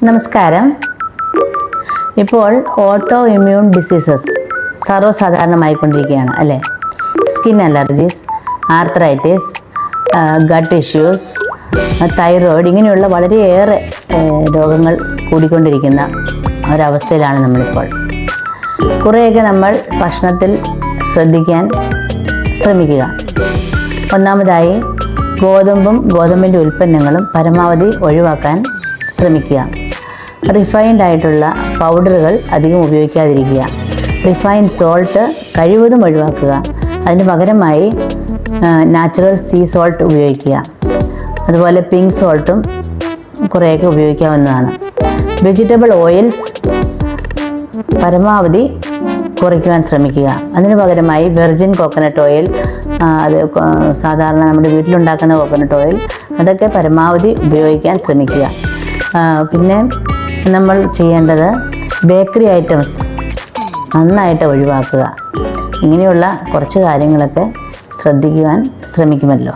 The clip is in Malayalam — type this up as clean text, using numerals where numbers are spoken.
നമസ്കാരം. ഇപ്പോൾ ഓട്ടോ ഇമ്മ്യൂൺ ഡിസീസസ് സർവ്വസാധാരണമായിക്കൊണ്ടിരിക്കുകയാണ് അല്ലേ? Skin allergies, arthritis, gut issues, thyroid, ഇങ്ങനെയുള്ള വളരെയേറെ രോഗങ്ങൾ കൂടിക്കൊണ്ടിരിക്കുന്ന ഒരവസ്ഥയിലാണ് നമ്മളിപ്പോൾ. കുറേയൊക്കെ നമ്മൾ ഭക്ഷണത്തിൽ ശ്രദ്ധിക്കാൻ ശ്രമിക്കുക. ഒന്നാമതായി ഗോതമ്പിൻ്റെ ഉൽപ്പന്നങ്ങളും പരമാവധി ഒഴിവാക്കാൻ ശ്രമിക്കുക. റിഫൈൻഡ് ആയിട്ടുള്ള പൗഡറുകൾ അധികം ഉപയോഗിക്കാതിരിക്കുക. റിഫൈൻഡ് സോൾട്ട് കഴിവതും ഒഴിവാക്കുക. അതിന് പകരമായി നാച്ചുറൽ സീ സോൾട്ട് ഉപയോഗിക്കുക. അതുപോലെ പിങ്ക് സോൾട്ടും കുറേയൊക്കെ ഉപയോഗിക്കാവുന്നതാണ്. വെജിറ്റബിൾ ഓയിൽസ് പരമാവധി കുറയ്ക്കുവാൻ ശ്രമിക്കുക. അതിന് പകരമായി വെർജിൻ കോക്കനട്ട് ഓയിൽ, അത് സാധാരണ നമ്മുടെ വീട്ടിലുണ്ടാക്കുന്ന കോക്കനട്ട് ഓയിൽ, അതൊക്കെ പരമാവധി ഉപയോഗിക്കാൻ ശ്രമിക്കുക. പിന്നെ നമ്മൾ ചെയ്യേണ്ടത് ബേക്കറി ഐറ്റംസ് നന്നായിട്ട് ഒഴിവാക്കുക. ഇങ്ങനെയുള്ള കുറച്ച് കാര്യങ്ങളൊക്കെ ശ്രദ്ധിക്കുവാൻ ശ്രമിക്കുമല്ലോ.